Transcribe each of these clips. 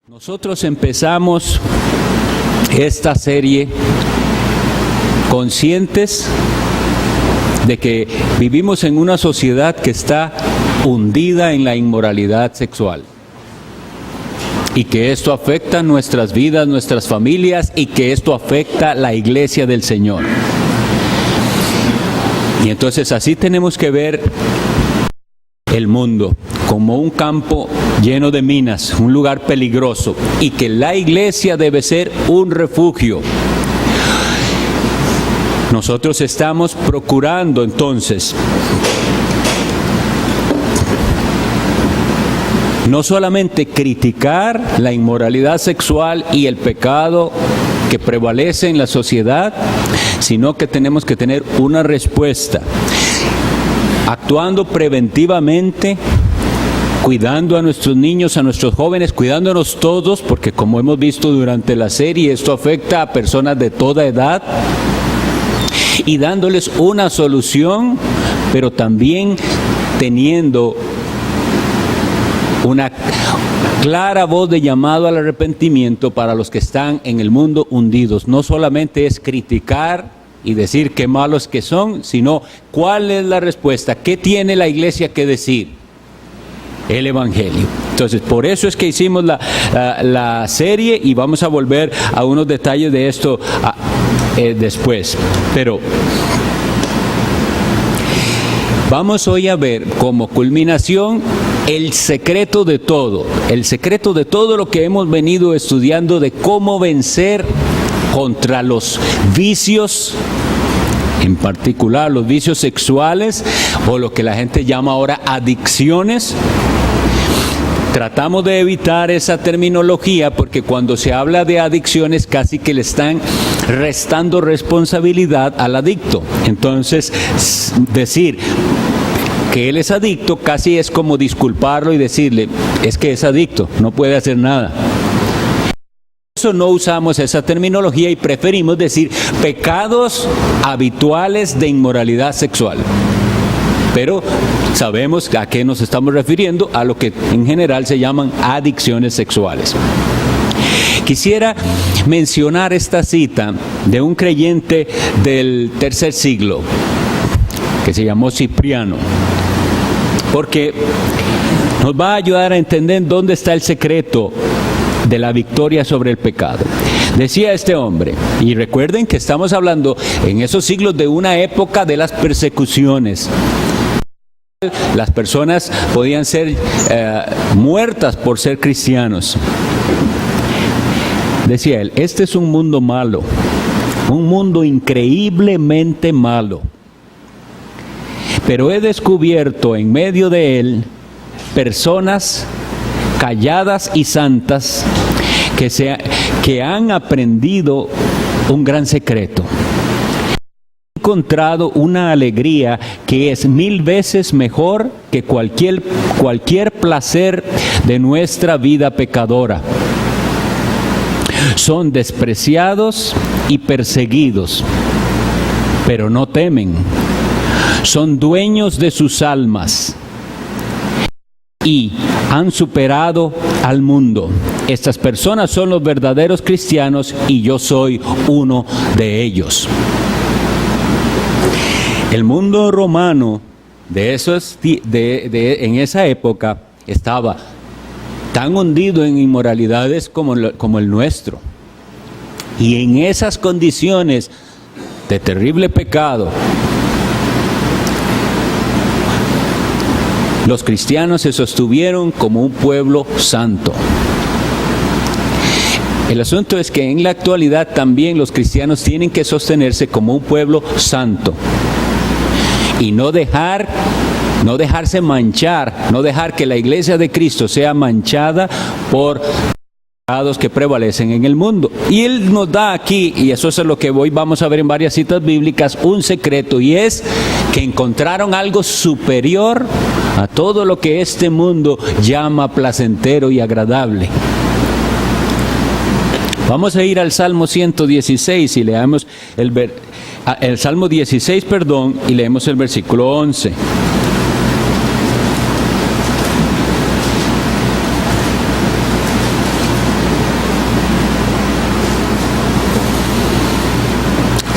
Nosotros empezamos esta serie conscientes de que vivimos en una sociedad que está hundida en la inmoralidad sexual y que esto afecta nuestras vidas, nuestras familias y que esto afecta la iglesia del Señor. Y entonces así tenemos que ver el mundo como un campo lleno de minas, un lugar peligroso, y que la iglesia debe ser un refugio. Nosotros estamos procurando entonces no solamente criticar la inmoralidad sexual y el pecado que prevalece en la sociedad, sino que tenemos que tener una respuesta, actuando preventivamente, cuidando a nuestros niños, a nuestros jóvenes, cuidándonos todos, porque como hemos visto durante la serie, esto afecta a personas de toda edad, y dándoles una solución, pero también teniendo una clara voz de llamado al arrepentimiento para los que están en el mundo hundidos. No solamente es criticar y decir qué malos que son, sino cuál es la respuesta, qué tiene la iglesia que decir, el Evangelio. Entonces, por eso es que hicimos la serie y vamos a volver a unos detalles de esto después. Pero vamos hoy a ver como culminación el secreto de todo lo que hemos venido estudiando de cómo vencer contra los vicios, en particular los vicios sexuales o lo que la gente llama ahora adicciones. Tratamos de evitar esa terminología porque cuando se habla de adicciones casi que le están restando responsabilidad al adicto. Entonces, decir que él es adicto casi es como disculparlo y decirle, es que es adicto, no puede hacer nada. Por eso no usamos esa terminología y preferimos decir pecados habituales de inmoralidad sexual. Pero sabemos a qué nos estamos refiriendo, a lo que en general se llaman adicciones sexuales. Quisiera mencionar esta cita de un creyente del tercer siglo, que se llamó Cipriano, porque nos va a ayudar a entender dónde está el secreto de la victoria sobre el pecado. Decía este hombre, y recuerden que estamos hablando en esos siglos de una época de las persecuciones. Las personas podían ser muertas por ser cristianos. Decía él, este es un mundo malo, un mundo increíblemente malo. Pero he descubierto en medio de él personas calladas y santas que han aprendido un gran secreto. He encontrado una alegría que es 1000 veces mejor que cualquier placer de nuestra vida pecadora. Son despreciados y perseguidos, pero no temen. Son dueños de sus almas y han superado al mundo. Estas personas son los verdaderos cristianos y yo soy uno de ellos. El mundo romano en esa época estaba tan hundido en inmoralidades como el nuestro. Y en esas condiciones de terrible pecado, los cristianos se sostuvieron como un pueblo santo. El asunto es que en la actualidad también los cristianos tienen que sostenerse como un pueblo santo y no dejarse manchar, no dejar que la iglesia de Cristo sea manchada por pecados que prevalecen en el mundo. Y él nos da aquí, y eso es lo que hoy vamos a ver en varias citas bíblicas, un secreto, y es que encontraron algo superior a todo lo que este mundo llama placentero y agradable. Vamos a ir al Salmo 116 y leamos el Salmo 16, y leemos el versículo 11.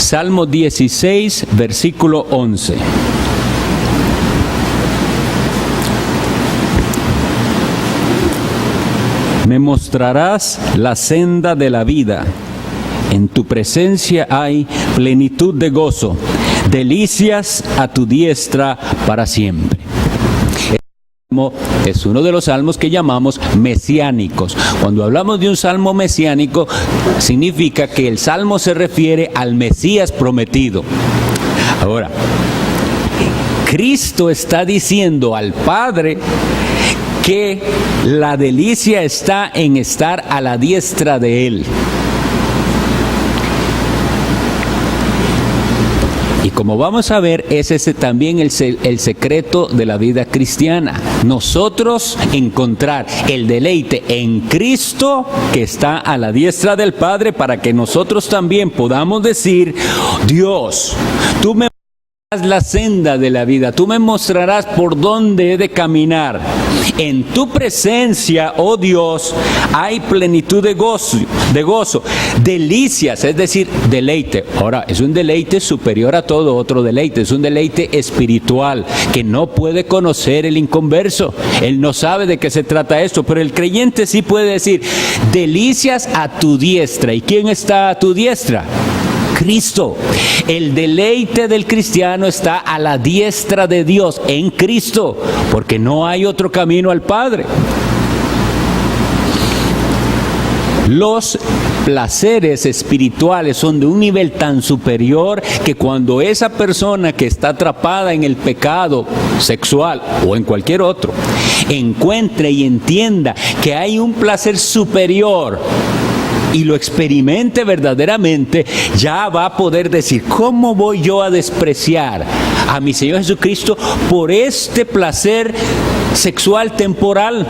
Salmo 16, versículo 11. Me mostrarás la senda de la vida. En tu presencia hay plenitud de gozo, delicias a tu diestra para siempre. Es uno de los salmos que llamamos mesiánicos. Cuando hablamos de un salmo mesiánico, significa que el salmo se refiere al Mesías prometido. Ahora, Cristo está diciendo al Padre que la delicia está en estar a la diestra de Él. Y como vamos a ver, es ese también el secreto de la vida cristiana. Nosotros encontrar el deleite en Cristo que está a la diestra del Padre, para que nosotros también podamos decir: Dios, tú me mostrarás la senda de la vida, tú me mostrarás por dónde he de caminar. En tu presencia, oh Dios, hay plenitud de gozo, delicias, es decir, deleite. Ahora, es un deleite superior a todo otro deleite, es un deleite espiritual que no puede conocer el inconverso. Él no sabe de qué se trata esto, pero el creyente sí puede decir: delicias a tu diestra. ¿Y quién está a tu diestra? Cristo. El deleite del cristiano está a la diestra de Dios, en Cristo, porque no hay otro camino al Padre. Los placeres espirituales son de un nivel tan superior que cuando esa persona que está atrapada en el pecado sexual o en cualquier otro encuentre y entienda que hay un placer superior y lo experimente verdaderamente, ya va a poder decir: ¿cómo voy yo a despreciar a mi Señor Jesucristo por este placer sexual temporal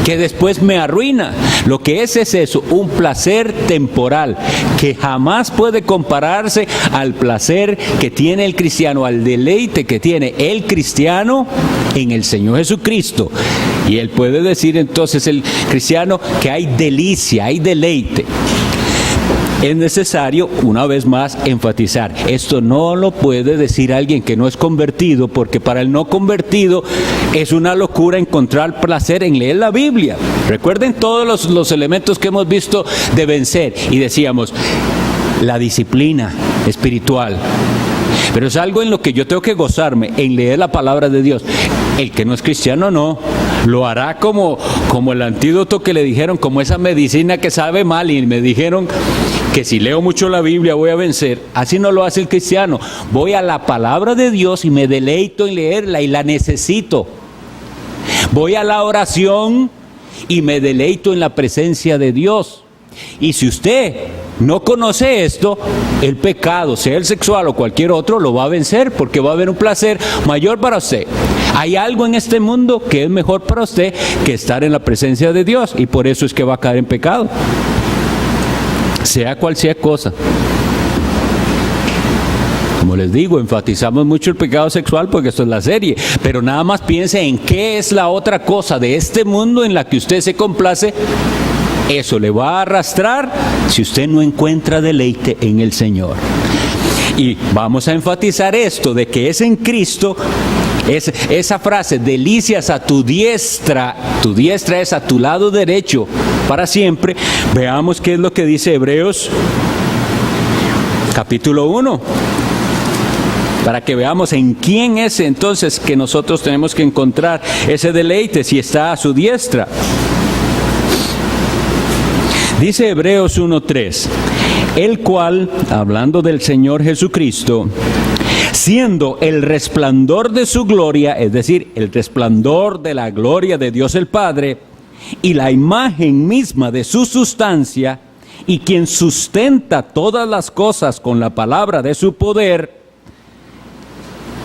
que después me arruina? Lo que es eso, un placer temporal que jamás puede compararse al placer que tiene el cristiano, al deleite que tiene el cristiano en el Señor Jesucristo. Y él puede decir entonces, el cristiano, que hay delicia, hay deleite. Es necesario, una vez más, enfatizar: esto no lo puede decir alguien que no es convertido, porque para el no convertido es una locura encontrar placer en leer la Biblia. Recuerden todos los elementos que hemos visto de vencer, y decíamos: la disciplina espiritual. Pero es algo en lo que yo tengo que gozarme, en leer la palabra de Dios. El que no es cristiano no, lo hará como el antídoto que le dijeron, como esa medicina que sabe mal, y me dijeron que si leo mucho la Biblia voy a vencer. Así no lo hace el cristiano. Voy a la palabra de Dios y me deleito en leerla y la necesito. Voy a la oración y me deleito en la presencia de Dios. Y si usted no conoce esto, el pecado, sea el sexual o cualquier otro, lo va a vencer, porque va a haber un placer mayor para usted. Hay algo en este mundo que es mejor para usted que estar en la presencia de Dios, y por eso es que va a caer en pecado, sea cual sea cosa. Como les digo, enfatizamos mucho el pecado sexual porque esto es la serie, pero nada más piense en qué es la otra cosa de este mundo en la que usted se complace. Eso le va a arrastrar si usted no encuentra deleite en el Señor. Y vamos a enfatizar esto de que es en Cristo. Esa frase, delicias a tu diestra es a tu lado derecho para siempre. Veamos qué es lo que dice Hebreos capítulo 1, para que veamos en quién es entonces que nosotros tenemos que encontrar ese deleite, si está a su diestra. Dice Hebreos 1:3, el cual, hablando del Señor Jesucristo, siendo el resplandor de su gloria, es decir, el resplandor de la gloria de Dios el Padre, y la imagen misma de su sustancia, y quien sustenta todas las cosas con la palabra de su poder,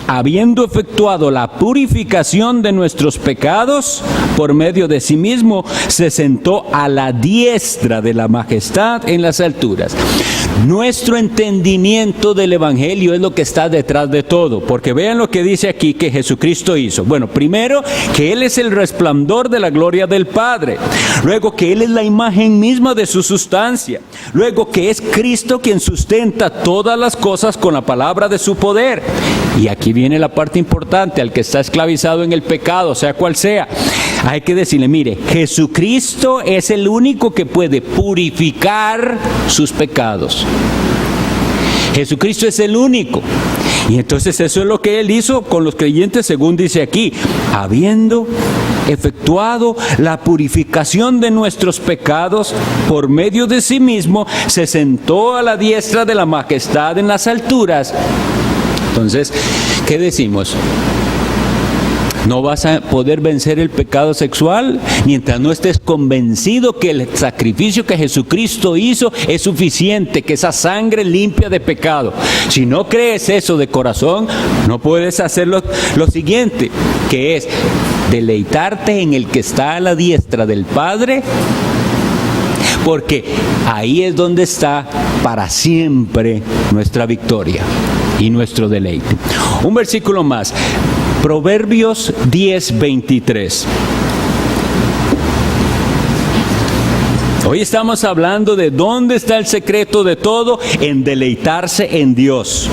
habiendo efectuado la purificación de nuestros pecados por medio de sí mismo, se sentó a la diestra de la majestad en las alturas. Nuestro entendimiento del Evangelio es lo que está detrás de todo, porque vean lo que dice aquí que Jesucristo hizo. Bueno, primero, que Él es el resplandor de la gloria del Padre. Luego, que Él es la imagen misma de su sustancia. Luego, que es Cristo quien sustenta todas las cosas con la palabra de su poder. Y aquí viene la parte importante: al que está esclavizado en el pecado, sea cual sea, hay que decirle, mire, Jesucristo es el único que puede purificar sus pecados. Jesucristo es el único. Y entonces eso es lo que Él hizo con los creyentes, según dice aquí, habiendo efectuado la purificación de nuestros pecados por medio de sí mismo, se sentó a la diestra de la majestad en las alturas. Entonces, ¿qué decimos? No vas a poder vencer el pecado sexual mientras no estés convencido que el sacrificio que Jesucristo hizo es suficiente, que esa sangre limpia de pecado. Si no crees eso de corazón, no puedes hacer lo siguiente, que es deleitarte en el que está a la diestra del Padre, porque ahí es donde está para siempre nuestra victoria y nuestro deleite. Un versículo más, Proverbios 10:23. Hoy estamos hablando de dónde está el secreto de todo, en deleitarse en Dios.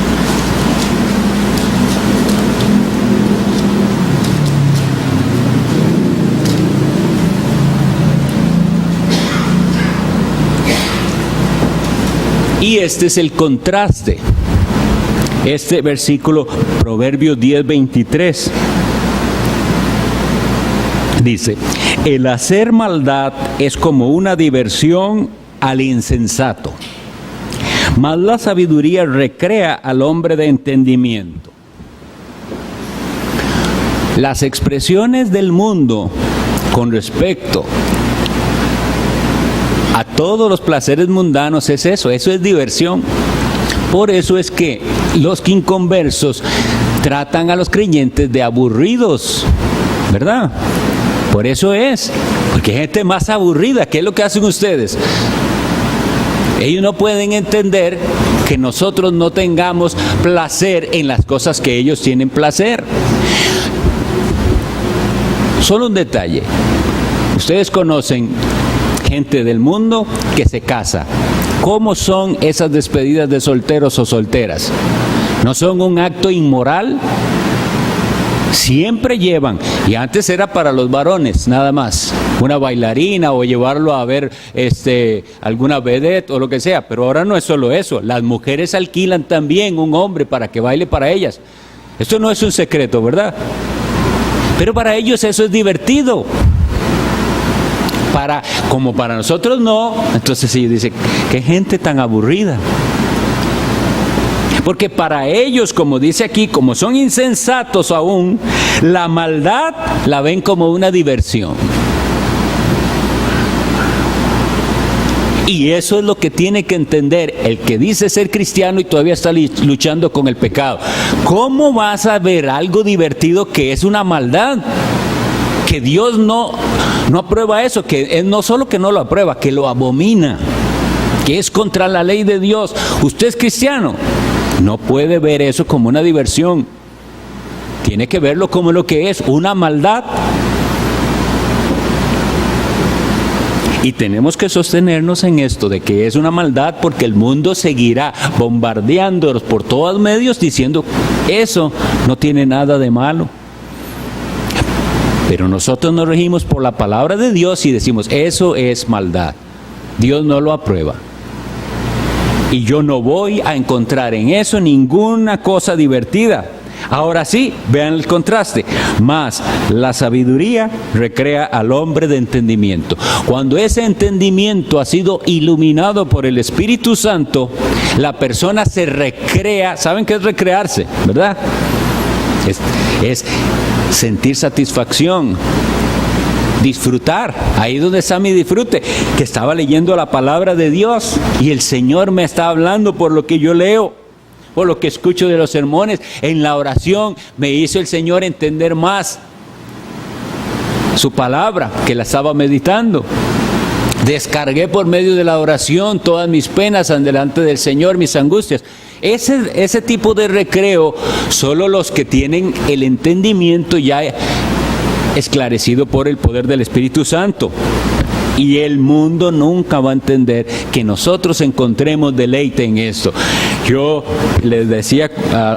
Y este es el contraste. Este versículo, Proverbios 10:23, dice: el hacer maldad es como una diversión al insensato, mas la sabiduría recrea al hombre de entendimiento. Las expresiones del mundo con respecto a todos los placeres mundanos es eso es diversión. Por eso es que los inconversos tratan a los creyentes de aburridos, ¿verdad? Por eso es, porque hay gente más aburrida. ¿Qué es lo que hacen ustedes? Ellos no pueden entender que nosotros no tengamos placer en las cosas que ellos tienen placer. Solo un detalle. Ustedes conocen gente del mundo que se casa. ¿Cómo son esas despedidas de solteros o solteras? ¿No son un acto inmoral? Siempre llevan, y antes era para los varones nada más, una bailarina o llevarlo a ver alguna vedette o lo que sea, pero ahora no es solo eso, las mujeres alquilan también un hombre para que baile para ellas. Esto no es un secreto, ¿verdad? Pero para ellos eso es divertido. Como para nosotros no, entonces ellos dicen, qué gente tan aburrida. Porque para ellos, como dice aquí, como son insensatos aún, la maldad la ven como una diversión. Y eso es lo que tiene que entender el que dice ser cristiano y todavía está luchando con el pecado. ¿Cómo vas a ver algo divertido que es una maldad? Que Dios no aprueba eso, que no solo que no lo aprueba, que lo abomina, que es contra la ley de Dios. Usted es cristiano, no puede ver eso como una diversión, tiene que verlo como lo que es, una maldad. Y tenemos que sostenernos en esto de que es una maldad, porque el mundo seguirá bombardeándonos por todos medios diciendo eso no tiene nada de malo. Pero nosotros nos regimos por la palabra de Dios y decimos, eso es maldad. Dios no lo aprueba. Y yo no voy a encontrar en eso ninguna cosa divertida. Ahora sí, vean el contraste. Mas la sabiduría recrea al hombre de entendimiento. Cuando ese entendimiento ha sido iluminado por el Espíritu Santo, la persona se recrea. ¿Saben qué es recrearse? ¿Verdad? Es sentir satisfacción, disfrutar. Ahí donde está mi disfrute, que estaba leyendo la palabra de Dios y el Señor me está hablando por lo que yo leo. por lo que escucho de los sermones. En la oración me hizo el Señor entender más su palabra, que la estaba meditando. Descargué por medio de la oración todas mis penas delante del Señor, mis angustias. Ese tipo de recreo, solo los que tienen el entendimiento ya esclarecido por el poder del Espíritu Santo. Y el mundo nunca va a entender que nosotros encontremos deleite en esto. Yo les decía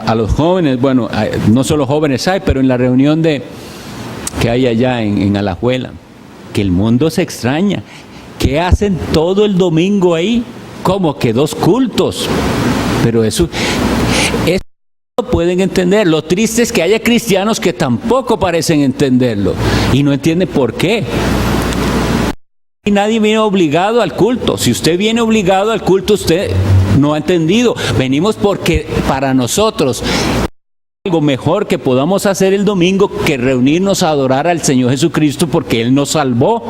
a los jóvenes, bueno, no solo jóvenes hay, pero en la reunión que hay allá en Alajuela, que el mundo se extraña. ¿Qué hacen todo el domingo ahí? Como que 2 cultos. Pero eso no pueden entender. Lo triste es que haya cristianos que tampoco parecen entenderlo. Y no entienden por qué. Y nadie viene obligado al culto. Si usted viene obligado al culto, usted no ha entendido. Venimos porque para nosotros algo mejor que podamos hacer el domingo que reunirnos a adorar al Señor Jesucristo porque Él nos salvó.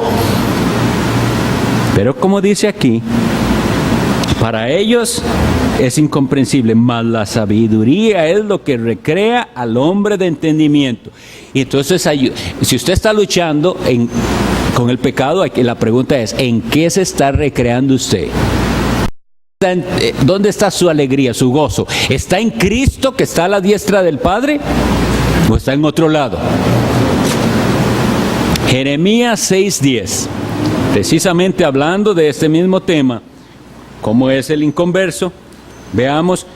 Pero como dice aquí, para ellos es incomprensible, mas la sabiduría es lo que recrea al hombre de entendimiento. Y entonces, si usted está luchando con el pecado, la pregunta es, ¿en qué se está recreando usted? ¿Dónde está su alegría, su gozo? ¿Está en Cristo que está a la diestra del Padre? ¿O está en otro lado? Jeremías 6:10, precisamente hablando de este mismo tema, ¿cómo es el inconverso? Veamos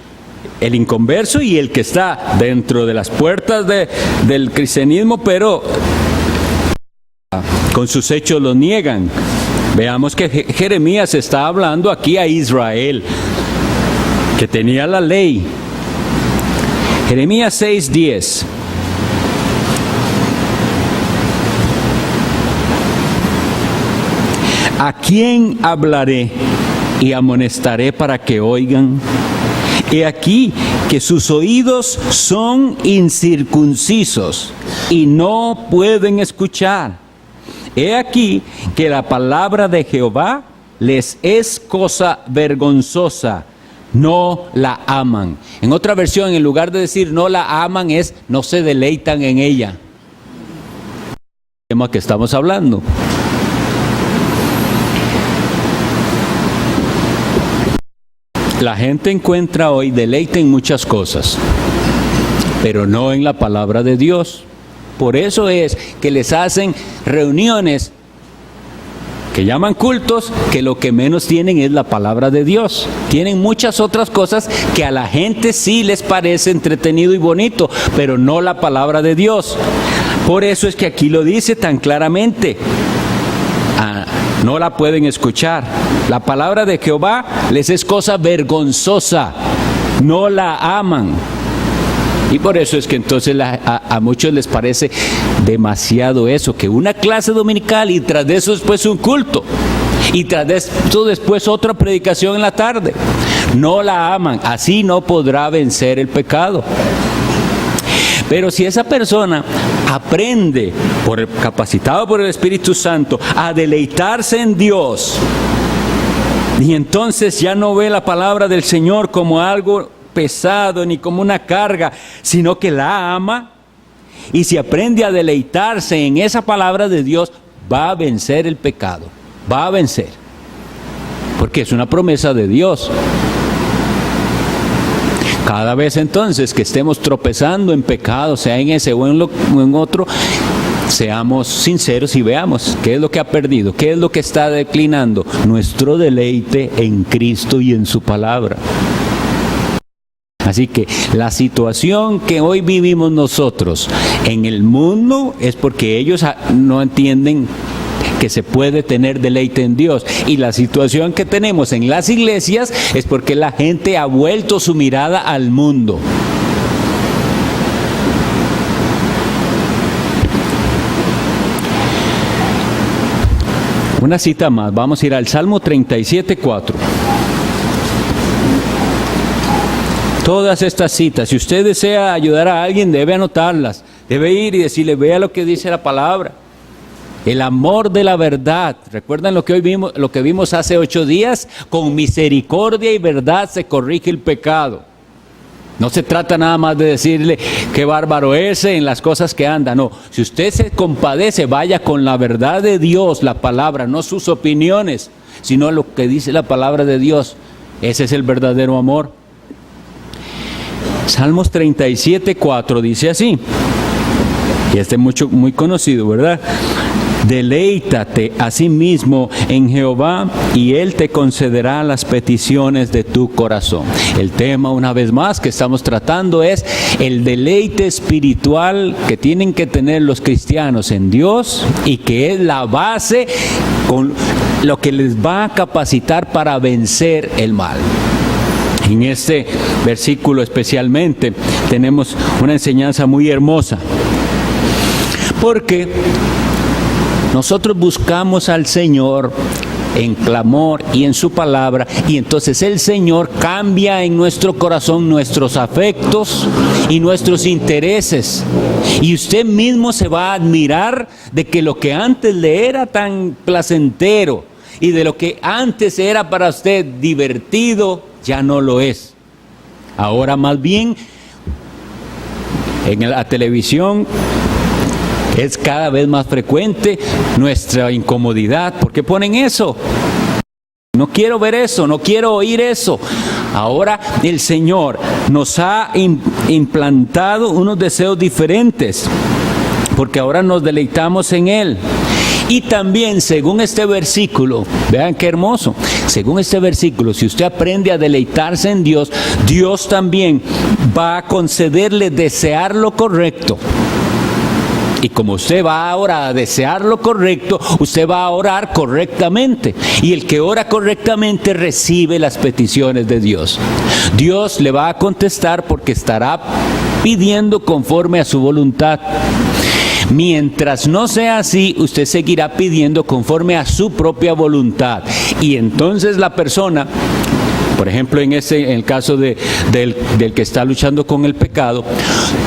el inconverso y el que está dentro de las puertas del cristianismo, pero con sus hechos lo niegan. Veamos que Jeremías está hablando aquí a Israel, que tenía la ley. Jeremías 6:10. ¿A quién hablaré y amonestaré para que oigan? He aquí que sus oídos son incircuncisos y no pueden escuchar. He aquí que la palabra de Jehová les es cosa vergonzosa, no la aman. En otra versión, en lugar de decir no la aman, es no se deleitan en ella. El tema que estamos hablando. La gente encuentra hoy deleite en muchas cosas, pero no en la palabra de Dios. Por eso es que les hacen reuniones que llaman cultos, que lo que menos tienen es la palabra de Dios. Tienen muchas otras cosas que a la gente sí les parece entretenido y bonito, pero no la palabra de Dios. Por eso es que aquí lo dice tan claramente. No la pueden escuchar. La palabra de Jehová les es cosa vergonzosa, no la aman. Y por eso es que entonces a muchos les parece demasiado eso, que una clase dominical y tras de eso después un culto. Y tras de eso después otra predicación en la tarde. No la aman, así no podrá vencer el pecado. Pero si esa persona aprende, capacitado por el Espíritu Santo, a deleitarse en Dios, y entonces ya no ve la palabra del Señor como algo pesado ni como una carga, sino que la ama, y si aprende a deleitarse en esa palabra de Dios, va a vencer el pecado, va a vencer, porque es una promesa de Dios. Cada vez entonces que estemos tropezando en pecado, sea en ese o en otro, seamos sinceros y veamos qué es lo que ha perdido, qué es lo que está declinando. Nuestro deleite en Cristo y en su palabra. Así que la situación que hoy vivimos nosotros en el mundo es porque ellos no entienden que se puede tener deleite en Dios, y la situación que tenemos en las iglesias es porque la gente ha vuelto su mirada al mundo. Una cita más, vamos a ir al Salmo 37:4. Todas estas citas, si usted desea ayudar a alguien, debe anotarlas, debe ir y decirle, vea lo que dice la palabra. El amor de la verdad. ¿Recuerdan lo que hoy vimos, lo que vimos hace 8 días? Con misericordia y verdad se corrige el pecado. No se trata nada más de decirle qué bárbaro es en las cosas que anda. No, si usted se compadece, vaya con la verdad de Dios, la palabra, no sus opiniones, sino lo que dice la palabra de Dios. Ese es el verdadero amor. Salmos 37:4 dice así, y este es muy conocido, ¿verdad? Deleítate a sí mismo en Jehová y Él te concederá las peticiones de tu corazón. El tema, una vez más, que estamos tratando es el deleite espiritual que tienen que tener los cristianos en Dios y que es la base con lo que les va a capacitar para vencer el mal. En este versículo especialmente tenemos una enseñanza muy hermosa, porque nosotros buscamos al Señor en clamor y en su palabra, y entonces el Señor cambia en nuestro corazón nuestros afectos y nuestros intereses. Y usted mismo se va a admirar de que lo que antes le era tan placentero y de lo que antes era para usted divertido, ya no lo es. Ahora más bien, en la televisión es cada vez más frecuente nuestra incomodidad. ¿Por qué ponen eso? No quiero ver eso, no quiero oír eso. Ahora el Señor nos ha implantado unos deseos diferentes, porque ahora nos deleitamos en Él. Y también, según este versículo, vean qué hermoso, según este versículo, si usted aprende a deleitarse en Dios, Dios también va a concederle desear lo correcto. Y como usted va ahora a desear lo correcto, usted va a orar correctamente. Y el que ora correctamente recibe las peticiones de Dios. Dios le va a contestar porque estará pidiendo conforme a su voluntad. Mientras no sea así, usted seguirá pidiendo conforme a su propia voluntad. Y entonces la persona, por ejemplo, en el caso del que está luchando con el pecado,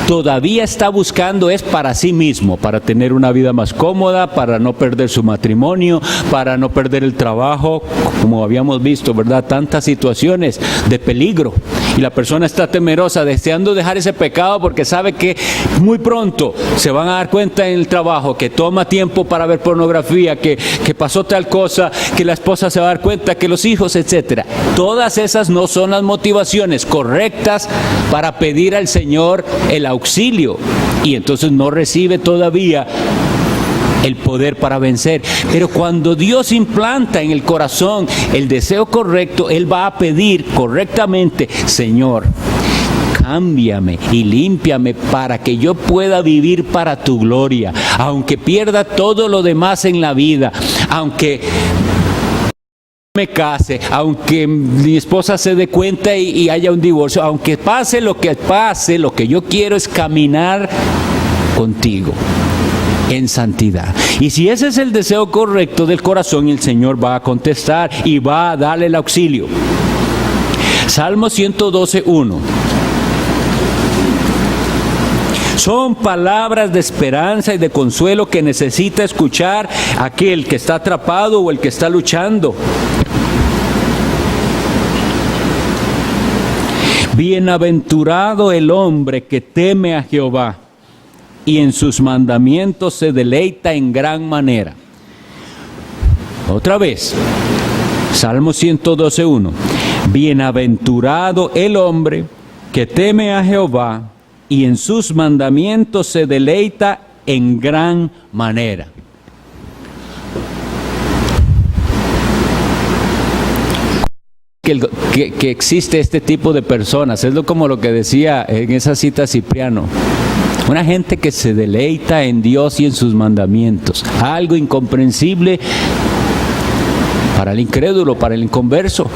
todavía está buscando es para sí mismo, para tener una vida más cómoda, para no perder su matrimonio, para no perder el trabajo, como habíamos visto, ¿verdad? Tantas situaciones de peligro. Y la persona está temerosa, deseando dejar ese pecado porque sabe que muy pronto se van a dar cuenta en el trabajo que toma tiempo para ver pornografía, que pasó tal cosa, que la esposa se va a dar cuenta, que los hijos, etcétera. Todas esas no son las motivaciones correctas para pedir al Señor el auxilio, y entonces no recibe todavía el poder para vencer. Pero cuando Dios implanta en el corazón el deseo correcto, Él va a pedir correctamente: Señor, cámbiame y límpiame para que yo pueda vivir para tu gloria, aunque pierda todo lo demás en la vida, aunque me case, aunque mi esposa se dé cuenta y haya un divorcio, aunque pase, lo que yo quiero es caminar contigo en santidad. Y si ese es el deseo correcto del corazón, el Señor va a contestar y va a darle el auxilio. Salmo 112:1. Son palabras de esperanza y de consuelo que necesita escuchar aquel que está atrapado o el que está luchando. Bienaventurado el hombre que teme a Jehová y en sus mandamientos se deleita en gran manera. Otra vez, Salmo 112:1. Bienaventurado el hombre que teme a Jehová y en sus mandamientos se deleita en gran manera. Que existe este tipo de personas, es como lo que decía en esa cita Cipriano. Una gente que se deleita en Dios y en sus mandamientos. Algo incomprensible para el incrédulo, para el inconverso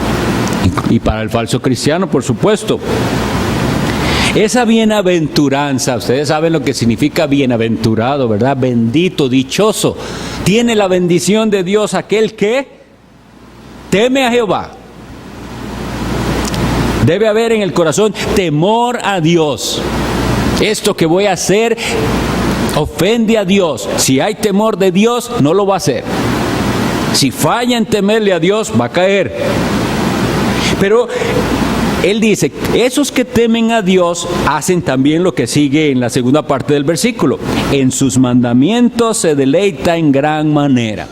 y para el falso cristiano, por supuesto. Esa bienaventuranza, ustedes saben lo que significa bienaventurado, ¿verdad? Bendito, dichoso. Tiene la bendición de Dios aquel que teme a Jehová. Debe haber en el corazón temor a Dios. Esto que voy a hacer ofende a Dios. Si hay temor de Dios, no lo va a hacer. Si falla en temerle a Dios, va a caer. Pero él dice, esos que temen a Dios hacen también lo que sigue en la segunda parte del versículo. En sus mandamientos se deleita en gran manera.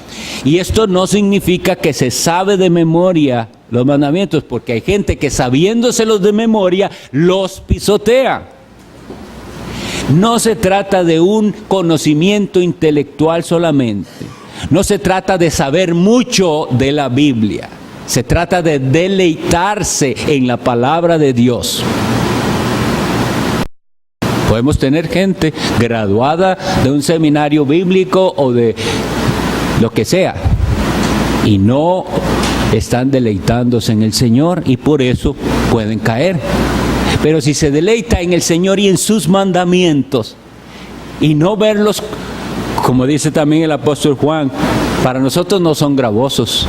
Y esto no significa que se sabe de memoria los mandamientos, porque hay gente que sabiéndoselos de memoria, los pisotea. No se trata de un conocimiento intelectual solamente. No se trata de saber mucho de la Biblia. Se trata de deleitarse en la palabra de Dios. Podemos tener gente graduada de un seminario bíblico o de lo que sea, y no están deleitándose en el Señor, y por eso pueden caer. Pero si se deleita en el Señor y en sus mandamientos, y no verlos, como dice también el apóstol Juan, para nosotros no son gravosos,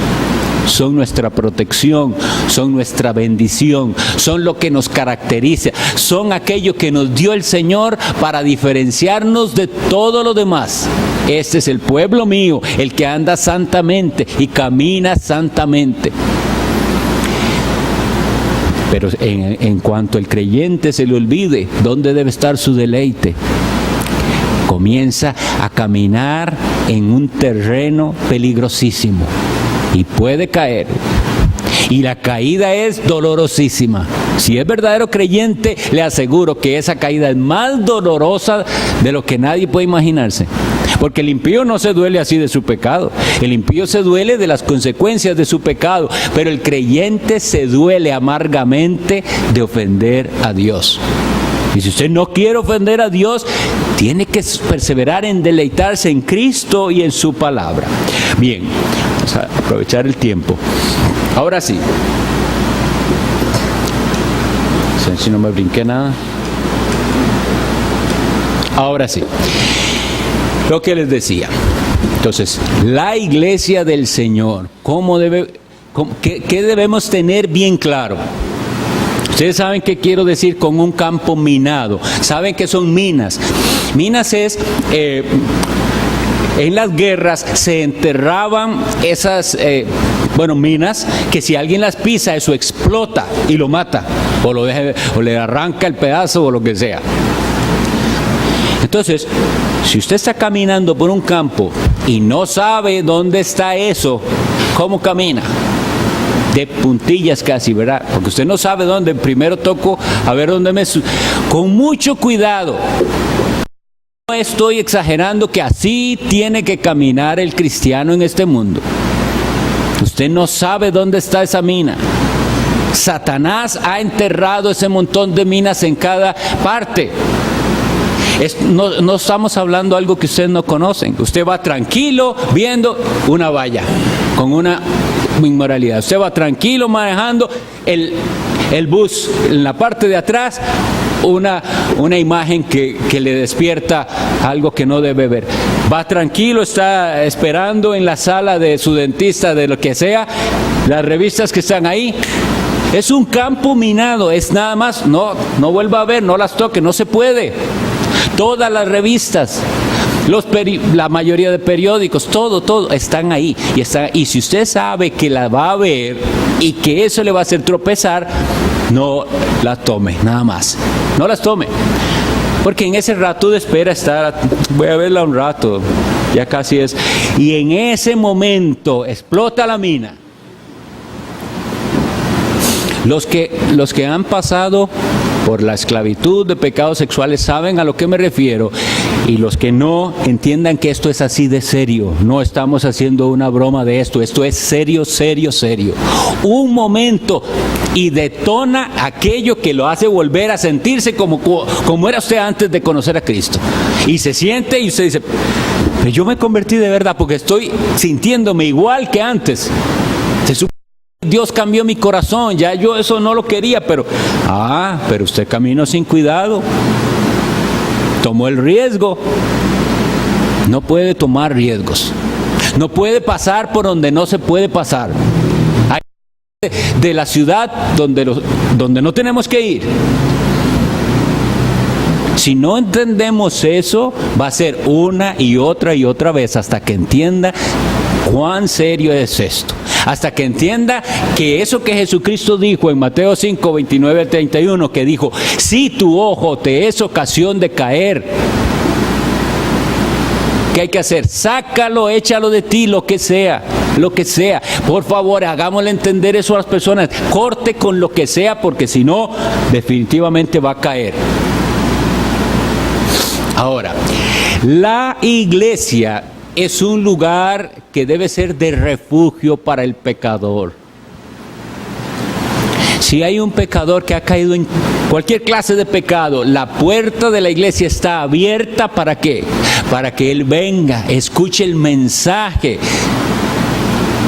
son nuestra protección, son nuestra bendición, son lo que nos caracteriza, son aquello que nos dio el Señor para diferenciarnos de todo lo demás. Este es el pueblo mío, el que anda santamente y camina santamente. Pero en cuanto el creyente se le olvide dónde debe estar su deleite, comienza a caminar en un terreno peligrosísimo y puede caer. Y la caída es dolorosísima. Si es verdadero creyente, le aseguro que esa caída es más dolorosa de lo que nadie puede imaginarse. Porque el impío no se duele así de su pecado. El impío se duele de las consecuencias de su pecado. Pero el creyente se duele amargamente de ofender a Dios. Y si usted no quiere ofender a Dios, tiene que perseverar en deleitarse en Cristo y en su palabra. Bien, vamos a aprovechar el tiempo. Ahora sí. Si no me brinqué nada. Ahora sí. Lo que les decía. Entonces, la iglesia del Señor, ¿qué debemos tener bien claro? Ustedes saben qué quiero decir con un campo minado. Saben que son minas. Minas es, en las guerras se enterraban esas, minas, que si alguien las pisa, eso explota y lo mata. O le arranca el pedazo o lo que sea. Entonces, si usted está caminando por un campo y no sabe dónde está eso, ¿cómo camina? De puntillas casi, ¿verdad? Porque usted no sabe dónde. Primero toco a ver dónde con mucho cuidado. No estoy exagerando que así tiene que caminar el cristiano en este mundo. Usted no sabe dónde está esa mina. Satanás ha enterrado ese montón de minas en cada parte. No estamos hablando de algo que ustedes no conocen. Usted va tranquilo viendo una valla con una inmoralidad. Usted va tranquilo manejando el bus en la parte de atrás, una imagen que le despierta algo que no debe ver. Va tranquilo, está esperando en la sala de su dentista, de lo que sea, las revistas que están ahí. Es un campo minado, es nada más, no vuelva a ver, no las toque, no se puede. Todas las revistas, la mayoría de periódicos, todo están ahí. Y si usted sabe que la va a ver y que eso le va a hacer tropezar, no la tome, nada más. No las tome. Porque en ese rato de espera voy a verla un rato, ya casi es. Y en ese momento explota la mina. Los que han pasado por la esclavitud de pecados sexuales saben a lo que me refiero, y los que no entiendan que esto es así de serio. No estamos haciendo una broma de esto es serio. Un momento y detona aquello que lo hace volver a sentirse como era usted antes de conocer a Cristo, y se siente y usted dice, pero yo me convertí de verdad porque estoy sintiéndome igual que antes. Dios cambió mi corazón, ya yo eso no lo quería, pero usted caminó sin cuidado, tomó el riesgo. No puede tomar riesgos, no puede pasar por donde no se puede pasar. Hay de la ciudad donde no tenemos que ir. Si no entendemos eso, va a ser una y otra vez hasta que entienda cuán serio es esto. Hasta que entienda que eso que Jesucristo dijo en Mateo 5, 29 al 31, que dijo, si tu ojo te es ocasión de caer, ¿qué hay que hacer? Sácalo, échalo de ti, lo que sea. Por favor, hagámosle entender eso a las personas. Corte con lo que sea, porque si no, definitivamente va a caer. Ahora, la iglesia es un lugar que debe ser de refugio para el pecador. Si hay un pecador que ha caído en cualquier clase de pecado, la puerta de la iglesia está abierta. ¿Para qué? Para que él venga, escuche el mensaje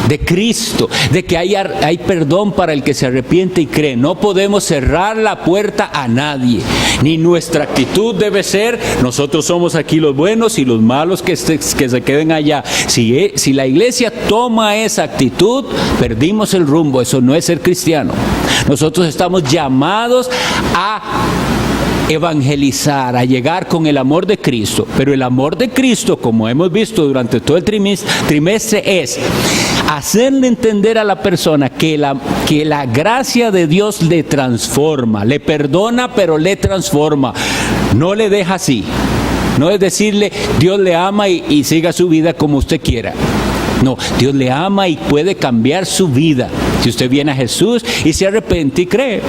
de Cristo, de que hay perdón para el que se arrepiente y cree. No podemos cerrar la puerta a nadie, ni nuestra actitud debe ser, nosotros somos aquí los buenos y los malos que se queden allá. Si la iglesia toma esa actitud, perdimos el rumbo. Eso no es ser cristiano. Nosotros estamos llamados a evangelizar, a llegar con el amor de Cristo, pero el amor de Cristo, como hemos visto durante todo el trimestre, es hacerle entender a la persona que la gracia de Dios le transforma, le perdona, pero le transforma, no le deja así. No es decirle, Dios le ama y siga su vida como usted quiera. No, Dios le ama y puede cambiar su vida. Si usted viene a Jesús y se arrepiente y cree.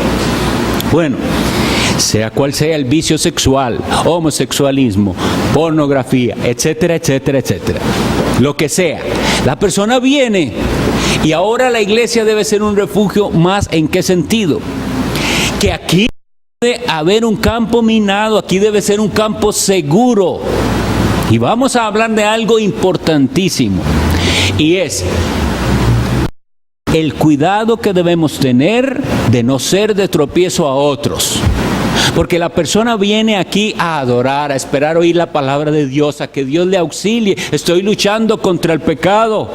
Bueno, sea cual sea el vicio sexual, homosexualismo, pornografía, etcétera, etcétera, etcétera. Lo que sea. La persona viene y ahora la iglesia debe ser un refugio más. ¿En qué sentido? Que aquí debe haber un campo minado, aquí debe ser un campo seguro. Y vamos a hablar de algo importantísimo. Y es el cuidado que debemos tener de no ser de tropiezo a otros. Porque la persona viene aquí a adorar, a esperar oír la palabra de Dios, a que Dios le auxilie. Estoy luchando contra el pecado.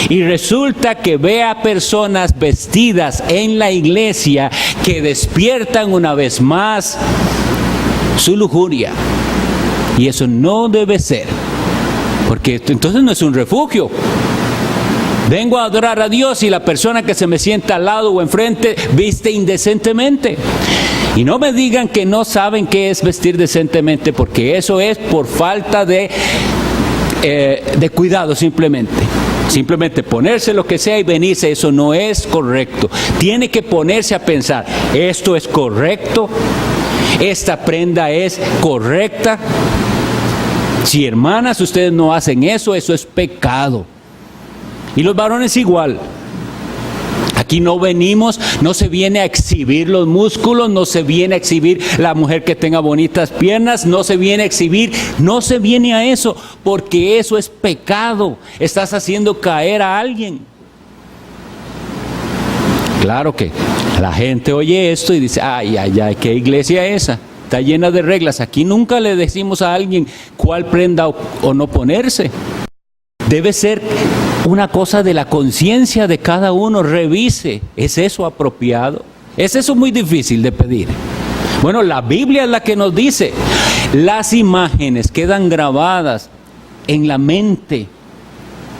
Y resulta que ve a personas vestidas en la iglesia que despiertan una vez más su lujuria. Y eso no debe ser. Porque entonces no es un refugio. Vengo a adorar a Dios y la persona que se me sienta al lado o enfrente viste indecentemente. Y no me digan que no saben qué es vestir decentemente, porque eso es por falta de cuidado simplemente. Simplemente ponerse lo que sea y venirse, eso no es correcto. Tiene que ponerse a pensar, ¿esto es correcto? ¿Esta prenda es correcta? Si hermanas, ustedes no hacen eso, eso es pecado. Y los varones igual. Aquí no venimos, no se viene a exhibir los músculos, no se viene a exhibir la mujer que tenga bonitas piernas, no se viene a eso, porque eso es pecado. Estás haciendo caer a alguien. Claro que la gente oye esto y dice, ay, ¿qué iglesia es esa? Está llena de reglas. Aquí nunca le decimos a alguien cuál prenda o no ponerse. Debe ser una cosa de la conciencia de cada uno. Revise, ¿es eso apropiado? ¿Es eso muy difícil de pedir? Bueno, la Biblia es la que nos dice. Las imágenes quedan grabadas en la mente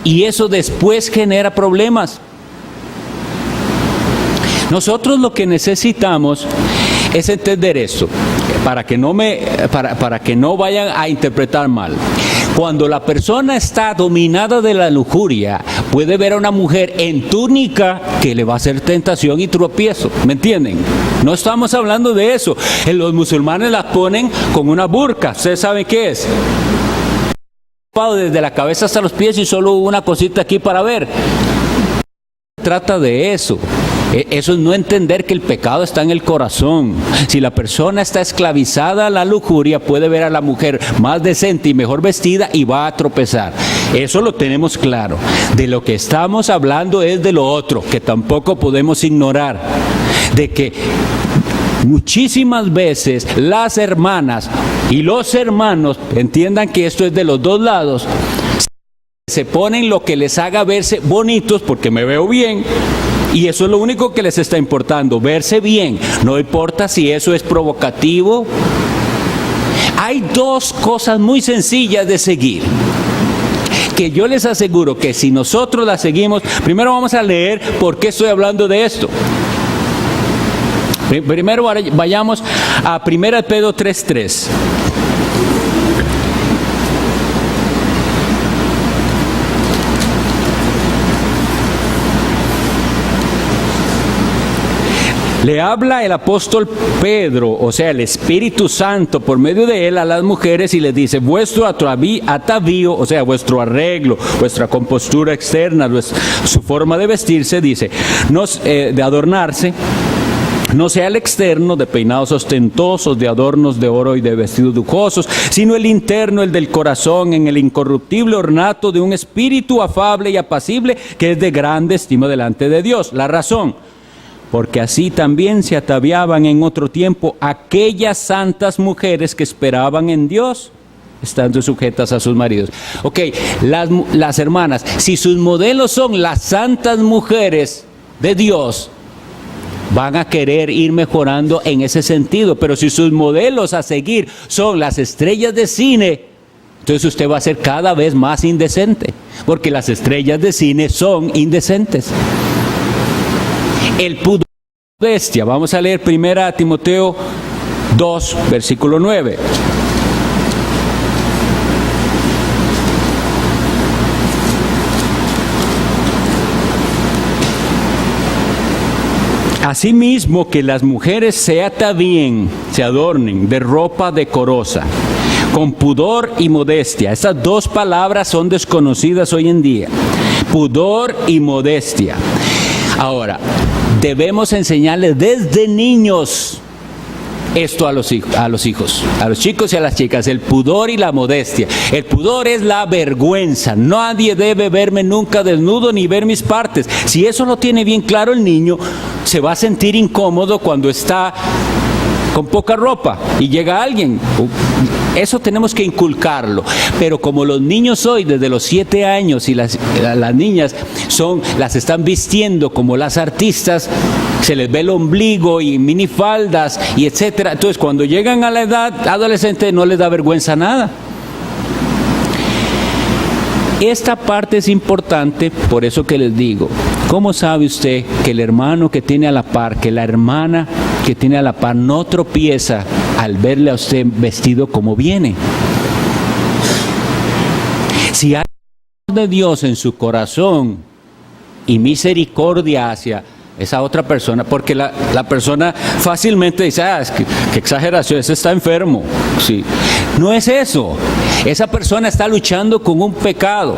y eso después genera problemas. Nosotros lo que necesitamos es entender esto, para que no vayan a interpretar mal. Cuando la persona está dominada de la lujuria, puede ver a una mujer en túnica que le va a hacer tentación y tropiezo. ¿Me entienden? No estamos hablando de eso. Los musulmanes las ponen con una burka. ¿Ustedes saben qué es? Desde la cabeza hasta los pies y solo una cosita aquí para ver. Se trata de eso. Eso es no entender que el pecado está en el corazón. Si la persona está esclavizada a la lujuria, puede ver a la mujer más decente y mejor vestida y va a tropezar. Eso lo tenemos claro. De lo que estamos hablando es de lo otro, que tampoco podemos ignorar. De que muchísimas veces las hermanas y los hermanos, entiendan que esto es de los dos lados, se ponen lo que les haga verse bonitos porque me veo bien. Y eso es lo único que les está importando, verse bien. No importa si eso es provocativo hay dos cosas muy sencillas de seguir, que yo les aseguro que si nosotros las seguimos, primero vamos a leer por qué estoy hablando de esto. Primero vayamos a 1 Pedro 3:3. Le habla el apóstol Pedro, o sea, el Espíritu Santo por medio de él a las mujeres y les dice: vuestro atavío, o sea, vuestro arreglo, vuestra compostura externa, su forma de vestirse, dice, de adornarse, no sea el externo de peinados ostentosos, de adornos de oro y de vestidos lujosos, sino el interno, el del corazón, en el incorruptible ornato de un espíritu afable y apacible, que es de grande estima delante de Dios. La razón: porque así también se ataviaban en otro tiempo aquellas santas mujeres que esperaban en Dios, estando sujetas a sus maridos. Ok, las hermanas, si sus modelos son las santas mujeres de Dios, van a querer ir mejorando en ese sentido. Pero si sus modelos a seguir son las estrellas de cine, entonces usted va a ser cada vez más indecente, porque las estrellas de cine son indecentes. El pudor y modestia. Vamos a leer 1 Timoteo 2, versículo 9. Asimismo, que las mujeres se atavíen, se adornen de ropa decorosa, con pudor y modestia. Estas dos palabras son desconocidas hoy en día. Pudor y modestia. Ahora, debemos enseñarles desde niños esto a los hijos, a los chicos y a las chicas: el pudor y la modestia. El pudor es la vergüenza. Nadie debe verme nunca desnudo ni ver mis partes. Si eso lo tiene bien claro el niño, se va a sentir incómodo cuando está con poca ropa y llega alguien. Eso tenemos que inculcarlo. Pero como los niños hoy, desde los 7 años, y las niñas las están vistiendo como las artistas, se les ve el ombligo y minifaldas y etcétera. Entonces, cuando llegan a la edad adolescente, no les da vergüenza nada. Esta parte es importante, por eso que les digo: ¿cómo sabe usted que el hermano que tiene a la par, que la hermana que tiene a la par no tropieza al verle a usted vestido como viene? Si hay amor de Dios en su corazón y misericordia hacia esa otra persona, porque la persona fácilmente dice: es que exageración, ese está enfermo. Sí. No es eso. Esa persona está luchando con un pecado.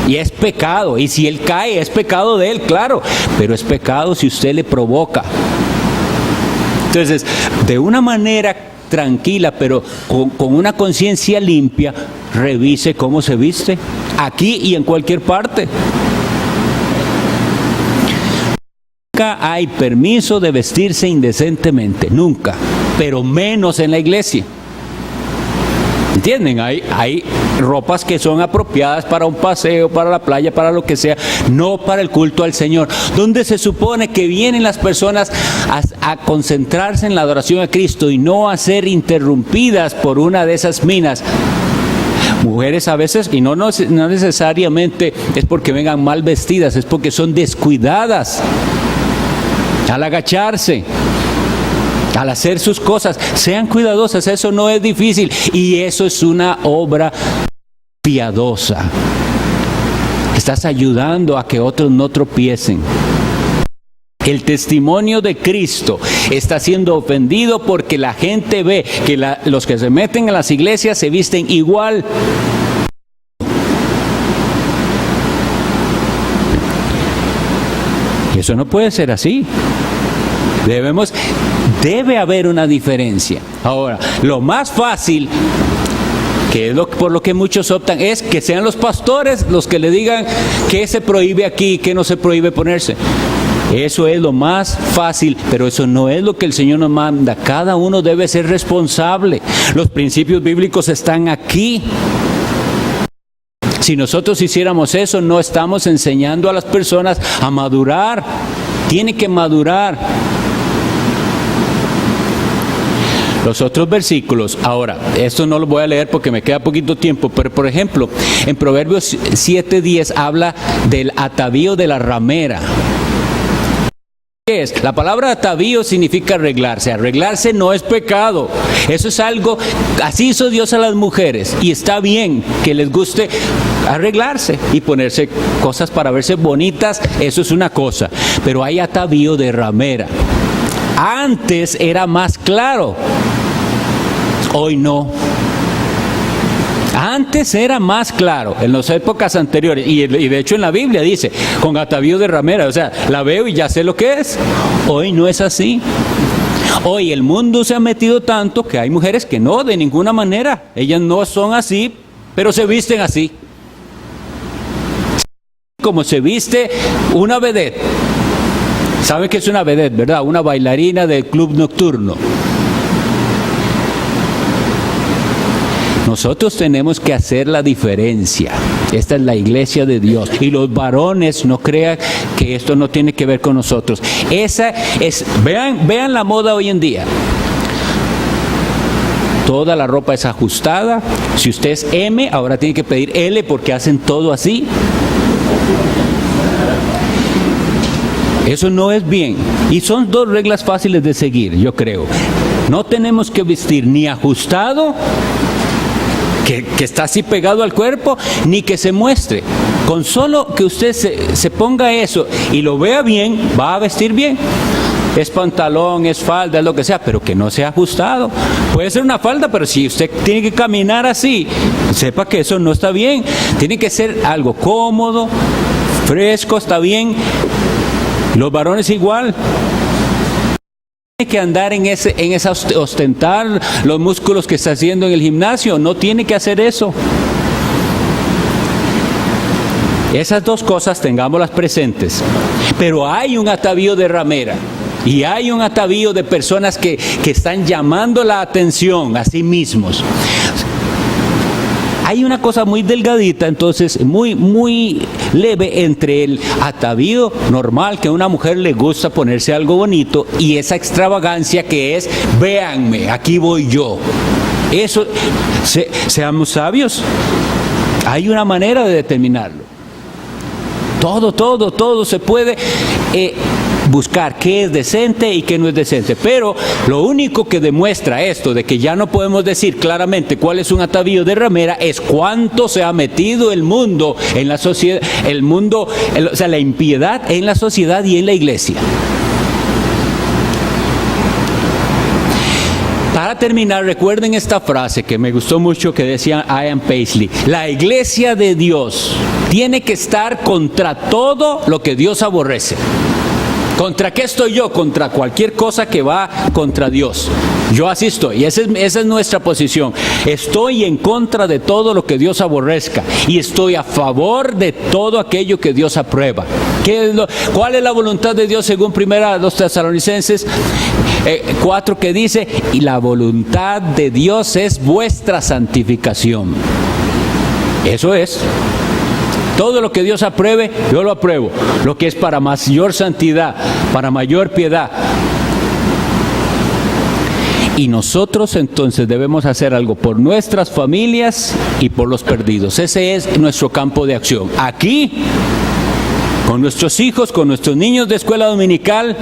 Y es pecado. Y si él cae, es pecado de él, claro. Pero es pecado si usted le provoca. Entonces, de una manera tranquila, pero con una conciencia limpia, revise cómo se viste, aquí y en cualquier parte. Nunca hay permiso de vestirse indecentemente, nunca, pero menos en la iglesia. ¿Entienden? Hay ropas que son apropiadas para un paseo, para la playa, para lo que sea, no para el culto al Señor, donde se supone que vienen las personas a concentrarse en la adoración a Cristo y no a ser interrumpidas por una de esas minas. Mujeres a veces, y no necesariamente es porque vengan mal vestidas, es porque son descuidadas al agacharse, al hacer sus cosas. Sean cuidadosas, eso no es difícil, y eso es una obra piadosa. Estás ayudando a que otros no tropiecen. El testimonio de Cristo está siendo ofendido porque la gente ve que los que se meten en las iglesias se visten igual. Eso no puede ser así. Debe haber una diferencia. Ahora, lo más fácil, que es por lo que muchos optan, es que sean los pastores los que le digan qué se prohíbe aquí, qué no se prohíbe ponerse. Eso es lo más fácil, pero eso no es lo que el Señor nos manda. Cada uno debe ser responsable. Los principios bíblicos están aquí. Si nosotros hiciéramos eso, no estamos enseñando a las personas a madurar. Tiene que madurar. los otros versículos. Ahora, esto no lo voy a leer porque me queda poquito tiempo, pero por ejemplo, en Proverbios 7:10 habla del atavío de la ramera. ¿Qué es? La palabra atavío significa arreglarse. Arreglarse no es pecado. Eso es algo, así hizo Dios a las mujeres. Y está bien que les guste arreglarse y ponerse cosas para verse bonitas. Eso es una cosa. Pero hay atavío de ramera. Antes era más claro. Hoy no. Antes era más claro, en las épocas anteriores, y de hecho en la Biblia dice, con atavío de ramera, o sea, la veo y ya sé lo que es. Hoy no es así. Hoy el mundo se ha metido tanto que hay mujeres que no, de ninguna manera, ellas no son así, pero se visten así. Como se viste una vedette. ¿Saben qué es una vedette, verdad? Una bailarina del club nocturno. Nosotros tenemos que hacer la diferencia. Esta es la iglesia de Dios. Y los varones, no crean que esto no tiene que ver con nosotros. Esa es, vean la moda hoy en día. Toda la ropa es ajustada. Si usted es M, ahora tiene que pedir L porque hacen todo así. Eso no es bien. Y son dos reglas fáciles de seguir, yo creo. No tenemos que vestir ni ajustado, que está así pegado al cuerpo, ni que se muestre. Con solo que usted se ponga eso y lo vea bien, va a vestir bien. Es pantalón, es falda, es lo que sea, pero que no sea ajustado. Puede ser una falda, pero si usted tiene que caminar así, sepa que eso no está bien. Tiene que ser algo cómodo, fresco, está bien. Los varones igual. Tiene que andar en esa ostentar los músculos que está haciendo en el gimnasio, no tiene que hacer eso. Esas dos cosas tengámoslas presentes. Pero hay un atavío de ramera y hay un atavío de personas que están llamando la atención a sí mismos. Hay una cosa muy delgadita, entonces muy leve entre el atavío normal que a una mujer le gusta ponerse algo bonito y esa extravagancia que es, véanme, aquí voy yo. Eso, seamos sabios. Hay una manera de determinarlo. Todo se puede buscar qué es decente y qué no es decente. Pero lo único que demuestra esto de que ya no podemos decir claramente cuál es un atavío de ramera es cuánto se ha metido el mundo en la sociedad, o sea, la impiedad en la sociedad y en la iglesia. Para terminar, recuerden esta frase que me gustó mucho que decía Ian Paisley. La iglesia de Dios tiene que estar contra todo lo que Dios aborrece. ¿Contra qué estoy yo? Contra cualquier cosa que va contra Dios. Yo así estoy. Esa es nuestra posición. Estoy en contra de todo lo que Dios aborrezca. Y estoy a favor de todo aquello que Dios aprueba. ¿Cuál es la voluntad de Dios según 1 Tesalonicenses 4 que dice? Y la voluntad de Dios es vuestra santificación. Eso es. Todo lo que Dios apruebe, yo lo apruebo. Lo que es para mayor santidad, para mayor piedad. Y nosotros entonces debemos hacer algo por nuestras familias y por los perdidos. Ese es nuestro campo de acción. Aquí, con nuestros hijos, con nuestros niños de escuela dominical,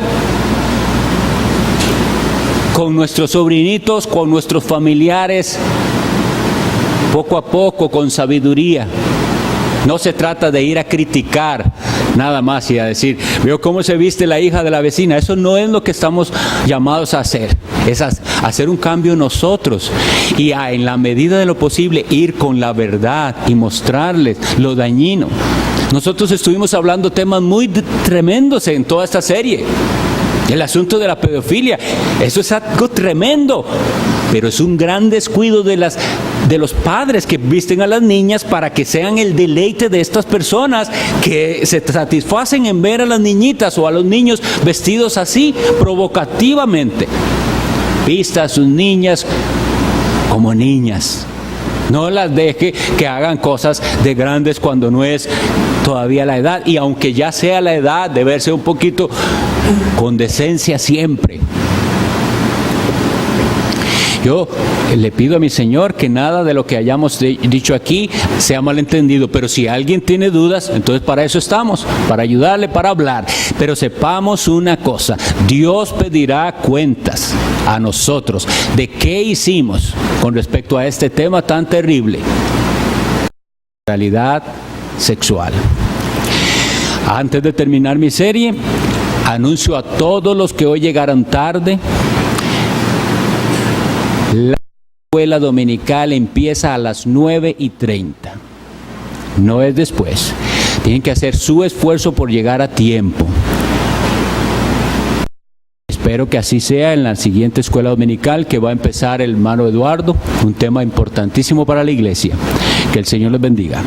con nuestros sobrinitos, con nuestros familiares, poco a poco, con sabiduría. No se trata de ir a criticar nada más y a decir, veo cómo se viste la hija de la vecina. Eso no es lo que estamos llamados a hacer. Es hacer un cambio nosotros y en la medida de lo posible ir con la verdad y mostrarles lo dañino. Nosotros estuvimos hablando temas muy tremendos en toda esta serie. El asunto de la pedofilia, eso es algo tremendo, pero es un gran descuido de los padres que visten a las niñas para que sean el deleite de estas personas que se satisfacen en ver a las niñitas o a los niños vestidos así, provocativamente. Vista a sus niñas como niñas. No las deje que hagan cosas de grandes cuando no es todavía la edad. Y aunque ya sea la edad, de verse un poquito con decencia siempre. Yo le pido a mi Señor que nada de lo que hayamos dicho aquí sea malentendido, pero si alguien tiene dudas, entonces para eso estamos, para ayudarle, para hablar. Pero sepamos una cosa, Dios pedirá cuentas a nosotros de qué hicimos con respecto a este tema tan terrible, realidad sexual. Antes de terminar mi serie, anuncio a todos los que hoy llegaron tarde, la escuela dominical empieza a las 9:30. No es después. Tienen que hacer su esfuerzo por llegar a tiempo. Espero que así sea en la siguiente escuela dominical que va a empezar el hermano Eduardo, un tema importantísimo para la iglesia. Que el Señor les bendiga.